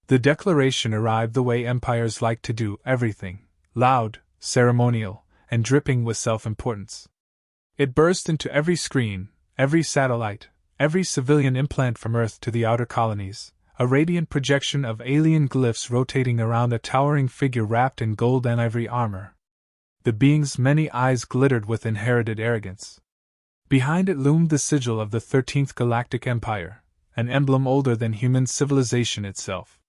The declaration arrived the way empires like to do everything: loud, ceremonial, and dripping with self-importance. It burst into every screen, every satellite, every civilian implant from Earth to the outer colonies, a radiant projection of alien glyphs rotating around a towering figure wrapped in gold and ivory armor. The being's many eyes glittered with inherited arrogance. Behind it loomed the sigil of the 13th Galactic Empire, an emblem older than human civilization itself.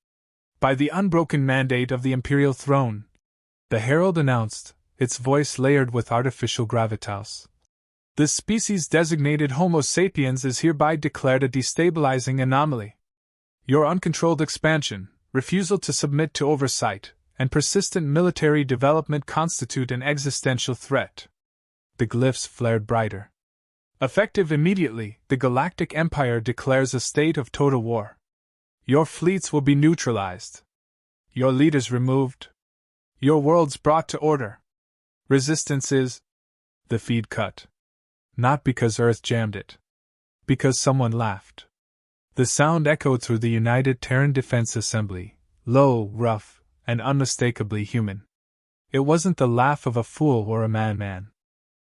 By the unbroken mandate of the Imperial Throne, the herald announced, its voice layered with artificial gravitas. The species designated Homo sapiens is hereby declared a destabilizing anomaly. Your uncontrolled expansion, refusal to submit to oversight, and persistent military development constitute an existential threat. The glyphs flared brighter. Effective immediately, the Galactic Empire declares a state of total war. Your fleets will be neutralized. Your leaders removed. Your worlds brought to order. Resistance is. The feed cut. Not because Earth jammed it. Because someone laughed. The sound echoed through the United Terran Defense Assembly, low, rough, and unmistakably human. It wasn't the laugh of a fool or a madman.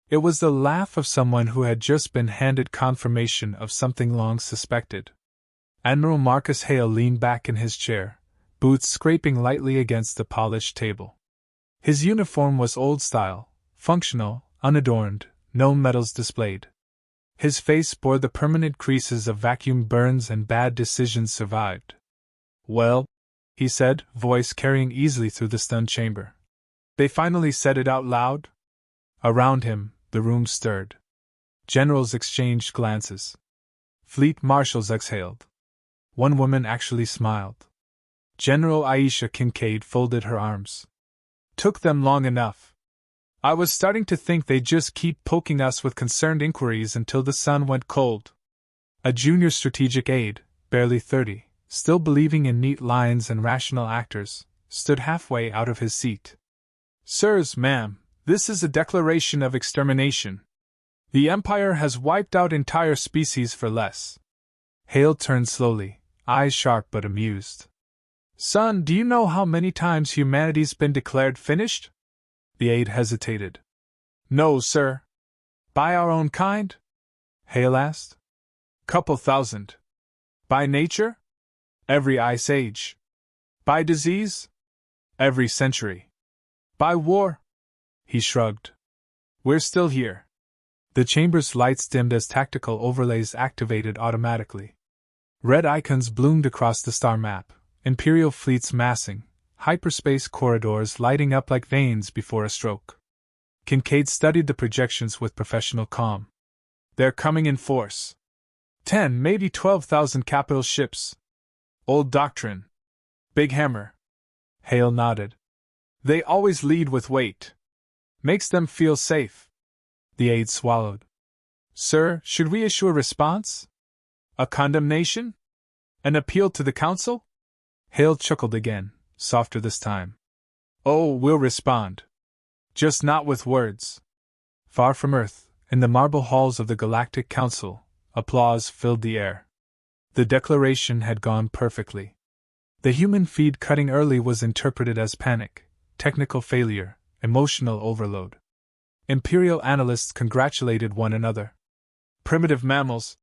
It was the laugh of someone who had just been handed confirmation of something long suspected. Admiral Marcus Hale leaned back in his chair, boots scraping lightly against the polished table. His uniform was old-style, functional, unadorned, no medals displayed. His face bore the permanent creases of vacuum burns and bad decisions survived. "Well," he said, voice carrying easily through the stunned chamber. "They finally said it out loud?" Around him, the room stirred. Generals exchanged glances. Fleet marshals exhaled. One woman actually smiled. General Aisha Kincaid folded her arms. "Took them long enough. I was starting to think they'd just keep poking us with concerned inquiries until the sun went cold." A junior strategic aide, barely 30, still believing in neat lines and rational actors, stood halfway out of his seat. "Sirs, ma'am, this is a declaration of extermination. The Empire has wiped out entire species for less." Hale turned slowly, eyes sharp but amused. "Son, do you know how many times humanity's been declared finished?" The aide hesitated. "No, sir." "By our own kind?" Hale asked. "Couple thousand." "By nature?" "Every ice age." "By disease?" "Every century." "By war?" He shrugged. "We're still here." The chamber's lights dimmed as tactical overlays activated automatically. Red icons bloomed across the star map, Imperial fleets massing, hyperspace corridors lighting up like veins before a stroke. Kincaid studied the projections with professional calm. "They're coming in force. 10, maybe 12,000 capital ships. Old doctrine. Big hammer." Hale nodded. "They always lead with weight. Makes them feel safe." The aide swallowed. "Sir, should we issue a response? A condemnation? An appeal to the Council?" Hale chuckled again, softer this time. "Oh, we'll respond. Just not with words." Far from Earth, in the marble halls of the Galactic Council, applause filled the air. The declaration had gone perfectly. The human feed cutting early was interpreted as panic, technical failure, emotional overload. Imperial analysts congratulated one another. "Primitive mammals,"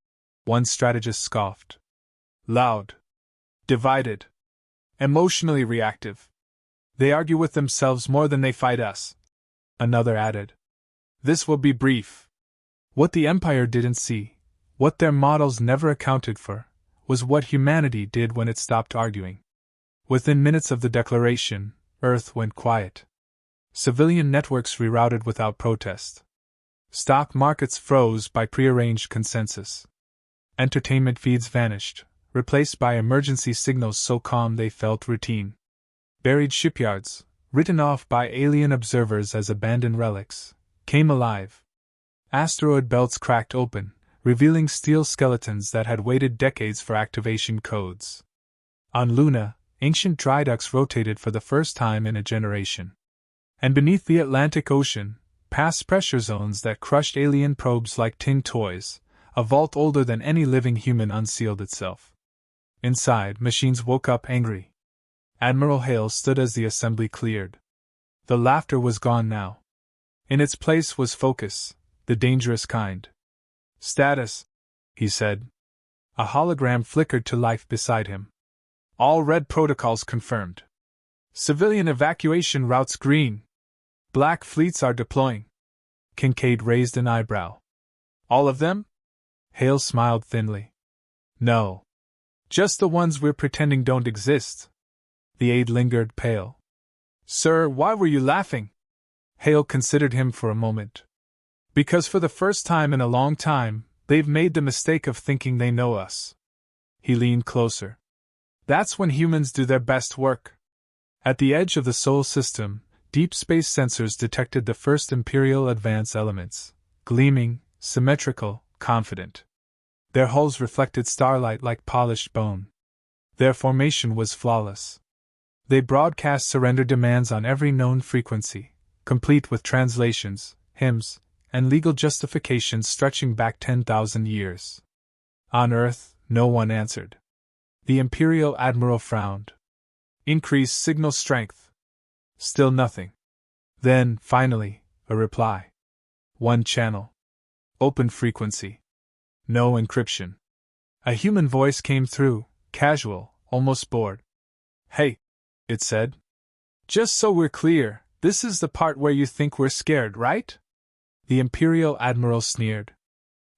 one strategist scoffed. "Loud. Divided. Emotionally reactive. They argue with themselves more than they fight us," another added. "This will be brief." What the Empire didn't see, what their models never accounted for, was what humanity did when it stopped arguing. Within minutes of the declaration, Earth went quiet. Civilian networks rerouted without protest. Stock markets froze by prearranged consensus. Entertainment feeds vanished, replaced by emergency signals so calm they felt routine. Buried shipyards, written off by alien observers as abandoned relics, came alive. Asteroid belts cracked open, revealing steel skeletons that had waited decades for activation codes. On Luna, ancient dry ducts rotated for the first time in a generation. And beneath the Atlantic Ocean, past pressure zones that crushed alien probes like tin toys, a vault older than any living human unsealed itself. Inside, machines woke up angry. Admiral Hale stood as the assembly cleared. The laughter was gone now. In its place was focus, the dangerous kind. Status, he said. A hologram flickered to life beside him. All red protocols confirmed. Civilian evacuation routes green. Black fleets are deploying. Kincaid raised an eyebrow. All of them? Hale smiled thinly. No. Just the ones we're pretending don't exist. The aide lingered, pale. Sir, why were you laughing? Hale considered him for a moment. Because for the first time in a long time, they've made the mistake of thinking they know us. He leaned closer. That's when humans do their best work. At the edge of the Sol system, deep space sensors detected the first Imperial advance elements, gleaming, symmetrical, confident. Their hulls reflected starlight like polished bone. Their formation was flawless. They broadcast surrender demands on every known frequency, complete with translations, hymns, and legal justifications stretching back 10,000 years. On Earth, no one answered. The Imperial Admiral frowned. Increase signal strength. Still nothing. Then, finally, a reply. One channel. Open frequency. No encryption. A human voice came through, casual, almost bored. Hey, it said. Just so we're clear, this is the part where you think we're scared, right? The Imperial Admiral sneered.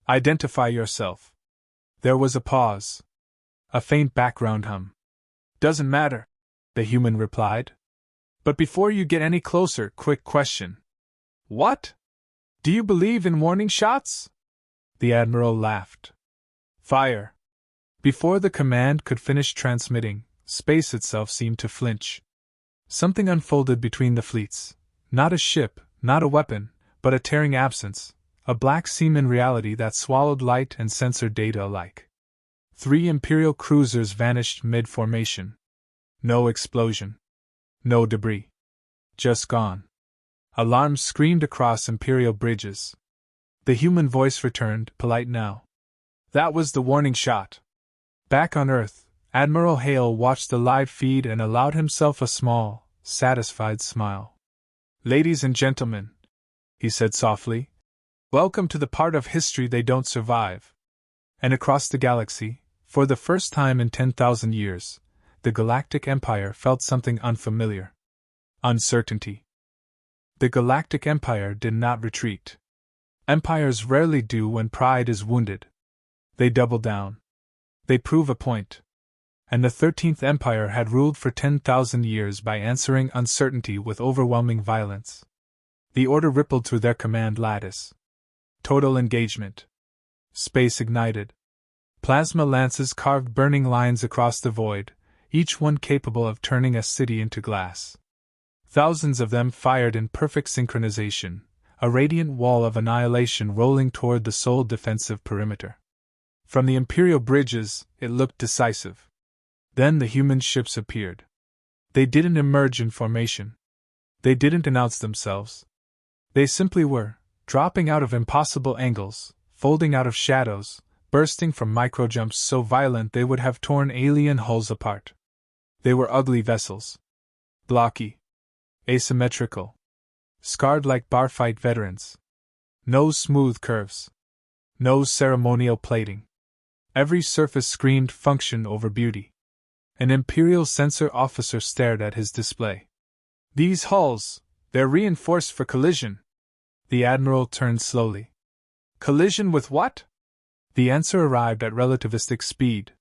Identify yourself. There was a pause. A faint background hum. Doesn't matter, the human replied. But before you get any closer, quick question. What? Do you believe in warning shots? The Admiral laughed. Fire. Before the command could finish transmitting, space itself seemed to flinch. Something unfolded between the fleets. Not a ship, not a weapon, but a tearing absence, a black seam in reality that swallowed light and sensor data alike. 3 Imperial cruisers vanished mid-formation. No explosion. No debris. Just gone. Alarms screamed across Imperial bridges. The human voice returned, polite now. That was the warning shot. Back on Earth, Admiral Hale watched the live feed and allowed himself a small, satisfied smile. Ladies and gentlemen, he said softly, welcome to the part of history they don't survive. And across the galaxy, for the first time in 10,000 years, the Galactic Empire felt something unfamiliar. Uncertainty. The Galactic Empire did not retreat. Empires rarely do when pride is wounded. They double down. They prove a point. And the 13th Empire had ruled for 10,000 years by answering uncertainty with overwhelming violence. The order rippled through their command lattice. Total engagement. Space ignited. Plasma lances carved burning lines across the void, each one capable of turning a city into glass. Thousands of them fired in perfect synchronization, a radiant wall of annihilation rolling toward the Sol defensive perimeter. From the Imperial bridges, it looked decisive. Then the human ships appeared. They didn't emerge in formation. They didn't announce themselves. They simply were, dropping out of impossible angles, folding out of shadows, bursting from microjumps so violent they would have torn alien hulls apart. They were ugly vessels. Blocky. Asymmetrical. Scarred like barfight veterans. No smooth curves. No ceremonial plating. Every surface screamed function over beauty. An Imperial sensor officer stared at his display. These hulls, they're reinforced for collision. The Admiral turned slowly. Collision with what? The answer arrived at relativistic speed.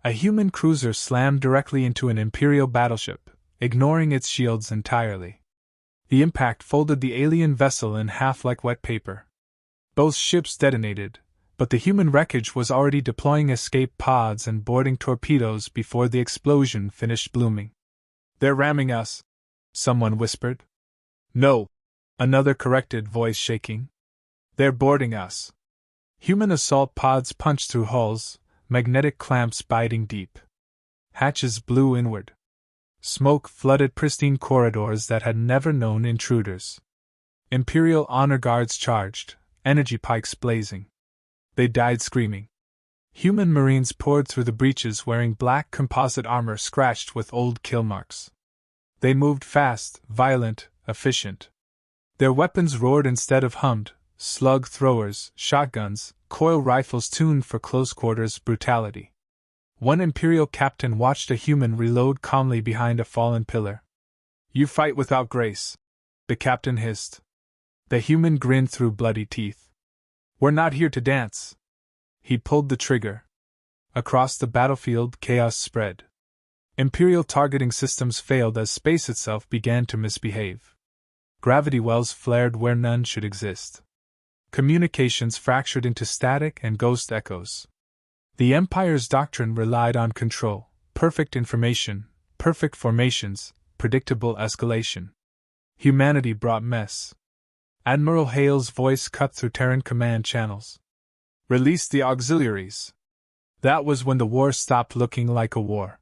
A human cruiser slammed directly into an Imperial battleship, ignoring its shields entirely. The impact folded the alien vessel in half like wet paper. Both ships detonated, but the human wreckage was already deploying escape pods and boarding torpedoes before the explosion finished blooming. They're ramming us, someone whispered. No, another corrected, voice shaking. They're boarding us. Human assault pods punched through hulls, magnetic clamps biting deep. Hatches blew inward. Smoke flooded pristine corridors that had never known intruders. Imperial honor guards charged, energy pikes blazing. They died screaming. Human Marines poured through the breaches wearing black composite armor scratched with old kill marks. They moved fast, violent, efficient. Their weapons roared instead of hummed, slug throwers, shotguns, coil rifles tuned for close-quarters brutality. One Imperial captain watched a human reload calmly behind a fallen pillar. "You fight without grace," the captain hissed. The human grinned through bloody teeth. "We're not here to dance." He pulled the trigger. Across the battlefield, chaos spread. Imperial targeting systems failed as space itself began to misbehave. Gravity wells flared where none should exist. Communications fractured into static and ghost echoes. The Empire's doctrine relied on control, perfect information, perfect formations, predictable escalation. Humanity brought mess. Admiral Hale's voice cut through Terran command channels. "Release the auxiliaries." That was when the war stopped looking like a war.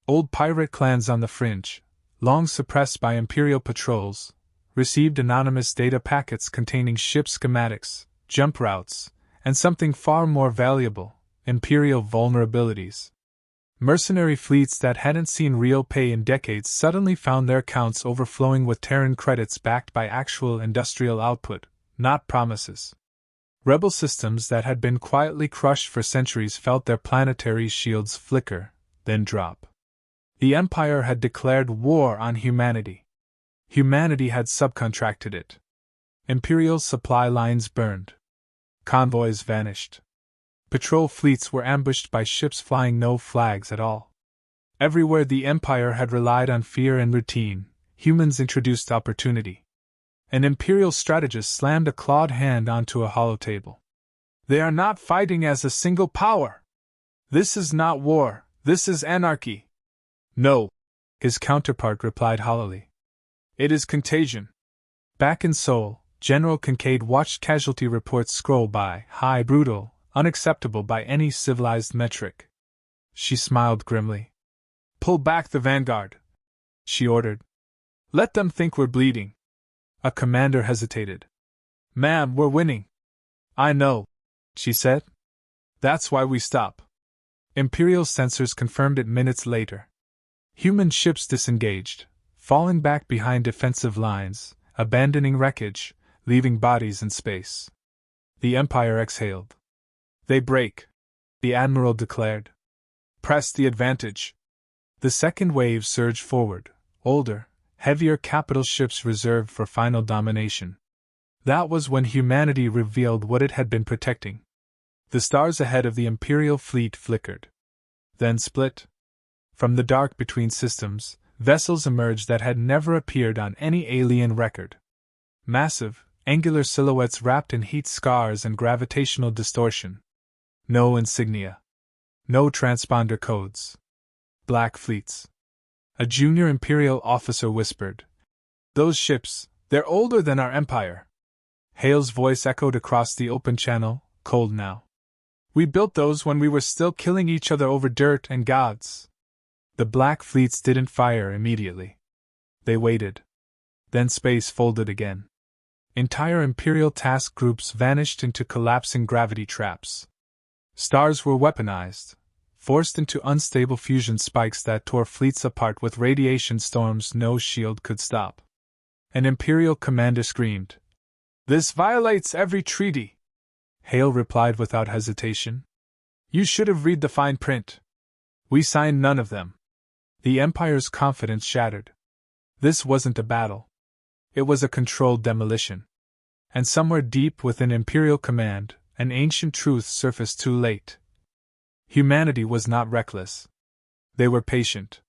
Old pirate clans on the fringe, long suppressed by Imperial patrols, received anonymous data packets containing ship schematics, jump routes, and something far more valuable, Imperial vulnerabilities. Mercenary fleets that hadn't seen real pay in decades suddenly found their accounts overflowing with Terran credits backed by actual industrial output, not promises. Rebel systems that had been quietly crushed for centuries felt their planetary shields flicker, then drop. The Empire had declared war on humanity. Humanity had subcontracted it. Imperial supply lines burned. Convoys vanished. Patrol fleets were ambushed by ships flying no flags at all. Everywhere the Empire had relied on fear and routine, humans introduced opportunity. An Imperial strategist slammed a clawed hand onto a hollow table. "They are not fighting as a single power. This is not war, this is anarchy." "No," his counterpart replied hollowly. "It is contagion." Back in Seoul, General Kincaid watched casualty reports scroll by, high, brutal, unacceptable by any civilized metric. She smiled grimly. "Pull back the vanguard," she ordered. "Let them think we're bleeding." A commander hesitated. "Ma'am, we're winning." "I know," she said. "That's why we stop." Imperial sensors confirmed it minutes later. Human ships disengaged, falling back behind defensive lines, abandoning wreckage, leaving bodies in space. The Empire exhaled. "They break," the Admiral declared. "Press the advantage." The second wave surged forward, older, heavier capital ships reserved for final domination. That was when humanity revealed what it had been protecting. The stars ahead of the Imperial fleet flickered. Then split. From the dark between systems, vessels emerged that had never appeared on any alien record. Massive, angular silhouettes wrapped in heat scars and gravitational distortion. No insignia. No transponder codes. Black fleets. A junior Imperial officer whispered, "Those ships, they're older than our empire." Hale's voice echoed across the open channel, cold now. "We built those when we were still killing each other over dirt and gods." The black fleets didn't fire immediately. They waited. Then space folded again. Entire Imperial task groups vanished into collapsing gravity traps. Stars were weaponized, forced into unstable fusion spikes that tore fleets apart with radiation storms no shield could stop. An Imperial commander screamed, "This violates every treaty!" Hale replied without hesitation, "You should have read the fine print. We signed none of them." The Empire's confidence shattered. This wasn't a battle. It was a controlled demolition. And somewhere deep within Imperial command, an ancient truth surfaced too late. Humanity was not reckless. They were patient.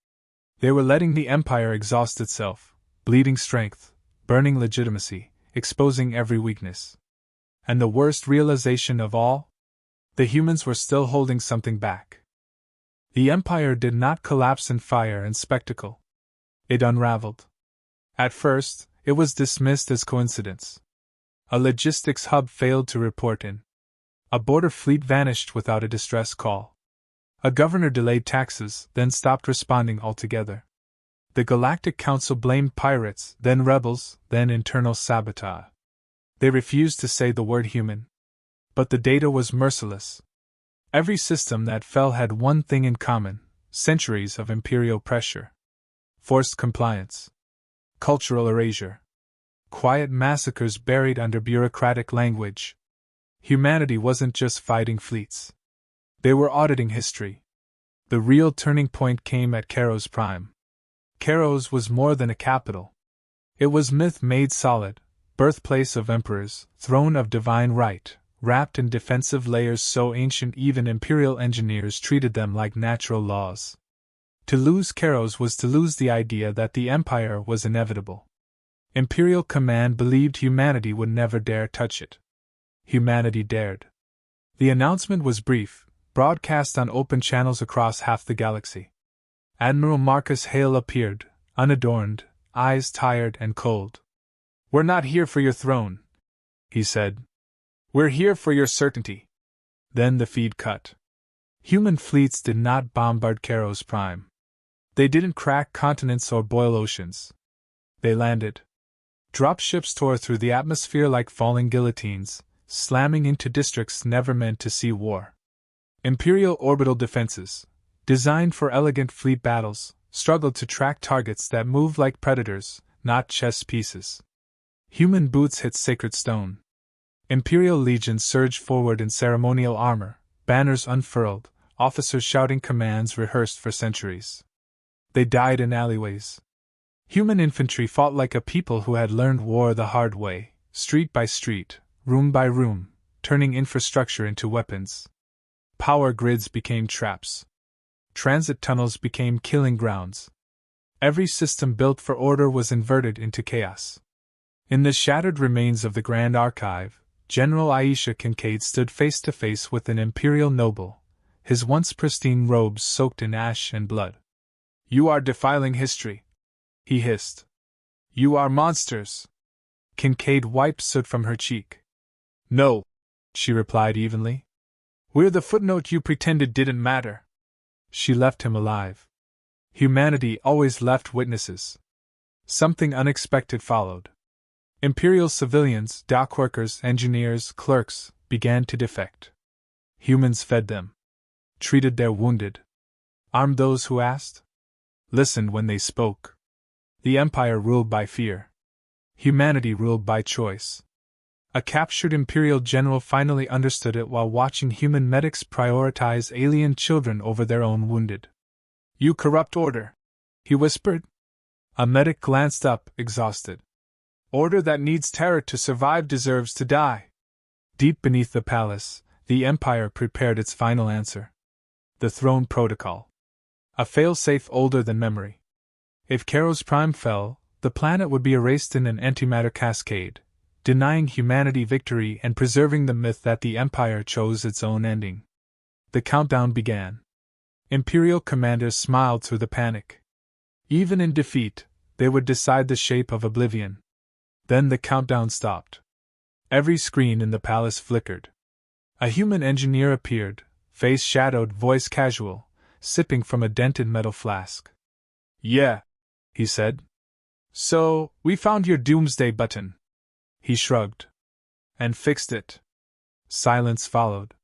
They were letting the Empire exhaust itself, bleeding strength, burning legitimacy, exposing every weakness. And the worst realization of all? The humans were still holding something back. The Empire did not collapse in fire and spectacle. It unraveled. At first, it was dismissed as coincidence. A logistics hub failed to report in. A border fleet vanished without a distress call. A governor delayed taxes, then stopped responding altogether. The Galactic Council blamed pirates, then rebels, then internal sabotage. They refused to say the word human. But the data was merciless. Every system that fell had one thing in common: centuries of imperial pressure, forced compliance, cultural erasure, quiet massacres buried under bureaucratic language. Humanity wasn't just fighting fleets. They were auditing history. The real turning point came at Kairos Prime. Kairos was more than a capital. It was myth made solid, birthplace of emperors, throne of divine right, wrapped in defensive layers so ancient even imperial engineers treated them like natural laws. To lose Kairos was to lose the idea that the empire was inevitable. Imperial command believed humanity would never dare touch it. Humanity dared. The announcement was brief, broadcast on open channels across half the galaxy. Admiral Marcus Hale appeared, unadorned, eyes tired and cold. "We're not here for your throne," he said. "We're here for your certainty." Then the feed cut. Human fleets did not bombard Kairos Prime. They didn't crack continents or boil oceans. They landed. Dropships tore through the atmosphere like falling guillotines, slamming into districts never meant to see war. Imperial orbital defenses, designed for elegant fleet battles, struggled to track targets that moved like predators, not chess pieces. Human boots hit sacred stone. Imperial legions surged forward in ceremonial armor, banners unfurled, officers shouting commands rehearsed for centuries. They died in alleyways. Human infantry fought like a people who had learned war the hard way, street by street, room by room, turning infrastructure into weapons. Power grids became traps. Transit tunnels became killing grounds. Every system built for order was inverted into chaos. In the shattered remains of the Grand Archive, General Aisha Kincaid stood face to face with an imperial noble, his once pristine robes soaked in ash and blood. "You are defiling history," he hissed. "You are monsters." Kincaid wiped soot from her cheek. "No," she replied evenly. "We're the footnote you pretended didn't matter." She left him alive. Humanity always left witnesses. Something unexpected followed. Imperial civilians, dockworkers, engineers, clerks, began to defect. Humans fed them. Treated their wounded. Armed those who asked. Listened when they spoke. The Empire ruled by fear. Humanity ruled by choice. A captured Imperial general finally understood it while watching human medics prioritize alien children over their own wounded. "You corrupt order," he whispered. A medic glanced up, exhausted. "Order that needs terror to survive deserves to die." Deep beneath the palace, the Empire prepared its final answer. The Throne Protocol. A failsafe older than memory. If Kairos Prime fell, the planet would be erased in an antimatter cascade, denying humanity victory and preserving the myth that the Empire chose its own ending. The countdown began. Imperial commanders smiled through the panic. Even in defeat, they would decide the shape of oblivion. Then the countdown stopped. Every screen in the palace flickered. A human engineer appeared, face shadowed, voice casual, sipping from a dented metal flask. "Yeah," he said. "So, we found your doomsday button." He shrugged. "And fixed it." Silence followed.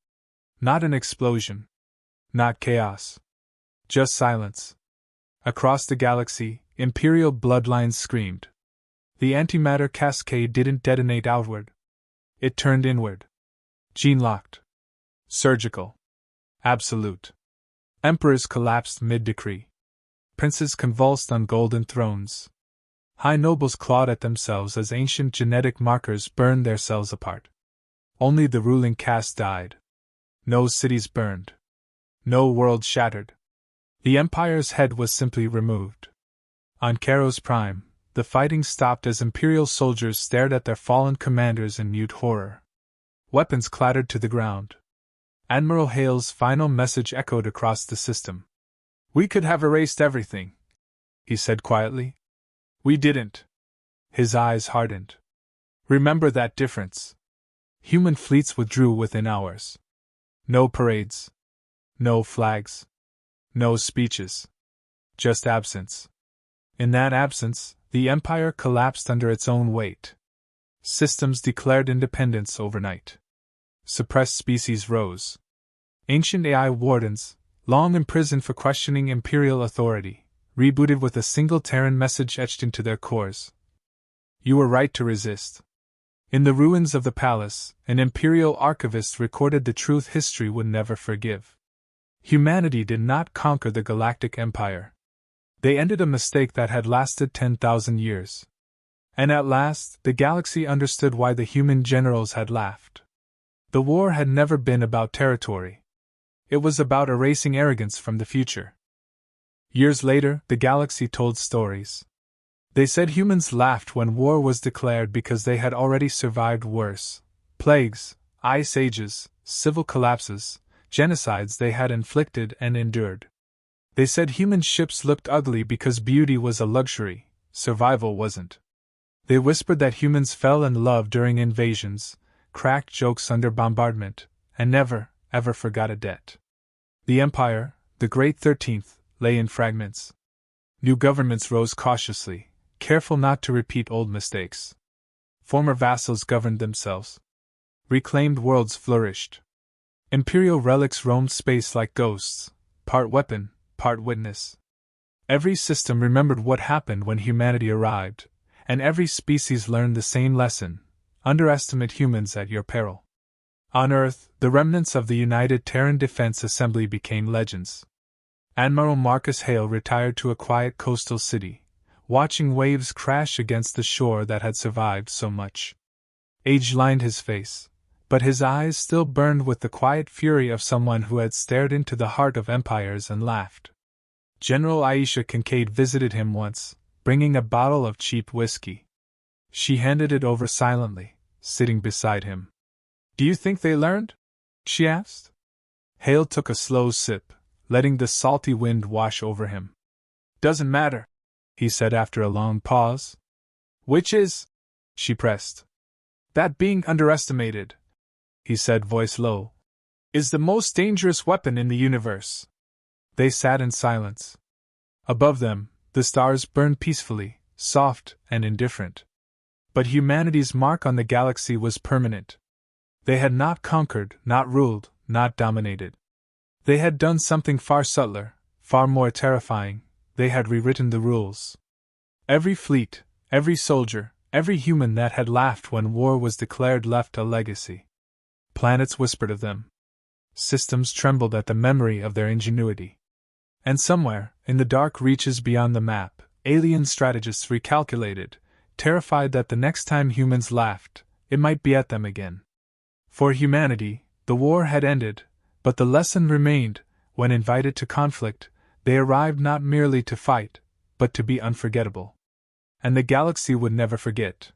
Not an explosion. Not chaos. Just silence. Across the galaxy, Imperial bloodlines screamed. The antimatter cascade didn't detonate outward. It turned inward. Gene-locked. Surgical. Absolute. Emperors collapsed mid-decree. Princes convulsed on golden thrones. High nobles clawed at themselves as ancient genetic markers burned their cells apart. Only the ruling caste died. No cities burned. No world shattered. The Empire's head was simply removed. On Kairos Prime, the fighting stopped as Imperial soldiers stared at their fallen commanders in mute horror. Weapons clattered to the ground. Admiral Hale's final message echoed across the system. "We could have erased everything," he said quietly. "We didn't." His eyes hardened. "Remember that difference." Human fleets withdrew within hours. No parades. No flags. No speeches. Just absence. In that absence, the Empire collapsed under its own weight. Systems declared independence overnight. Suppressed species rose. Ancient AI wardens, long imprisoned for questioning imperial authority, rebooted with a single Terran message etched into their cores. You were right to resist. In the ruins of the palace, an imperial archivist recorded the truth history would never forgive. Humanity did not conquer the Galactic Empire. They ended a mistake that had lasted 10,000 years. And at last, the galaxy understood why the human generals had laughed. The war had never been about territory. It was about erasing arrogance from the future. Years later, the galaxy told stories. They said humans laughed when war was declared because they had already survived worse plagues, ice ages, civil collapses, genocides they had inflicted and endured. They said human ships looked ugly because beauty was a luxury, survival wasn't. They whispered that humans fell in love during invasions, cracked jokes under bombardment, and never, ever forgot a debt. The Empire, the Great 13th, lay in fragments. New governments rose cautiously, careful not to repeat old mistakes. Former vassals governed themselves. Reclaimed worlds flourished. Imperial relics roamed space like ghosts, part weapon, part witness. Every system remembered what happened when humanity arrived, and every species learned the same lesson: underestimate humans at your peril. On Earth, the remnants of the United Terran Defense Assembly became legends. Admiral Marcus Hale retired to a quiet coastal city, watching waves crash against the shore that had survived so much. Age lined his face, but his eyes still burned with the quiet fury of someone who had stared into the heart of empires and laughed. General Aisha Kincaid visited him once, bringing a bottle of cheap whiskey. She handed it over silently, sitting beside him. "Do you think they learned?" she asked. Hale took a slow sip, letting the salty wind wash over him. "Doesn't matter," he said after a long pause. "Which is?" she pressed. "That being underestimated," he said, voice low, "is the most dangerous weapon in the universe." They sat in silence. Above them, the stars burned peacefully, soft and indifferent. But humanity's mark on the galaxy was permanent. They had not conquered, not ruled, not dominated. They had done something far subtler, far more terrifying. They had rewritten the rules. Every fleet, every soldier, every human that had laughed when war was declared left a legacy. Planets whispered of them. Systems trembled at the memory of their ingenuity. And somewhere, in the dark reaches beyond the map, alien strategists recalculated, terrified that the next time humans laughed, it might be at them again. For humanity, the war had ended, but the lesson remained: when invited to conflict, they arrived not merely to fight, but to be unforgettable. And the galaxy would never forget.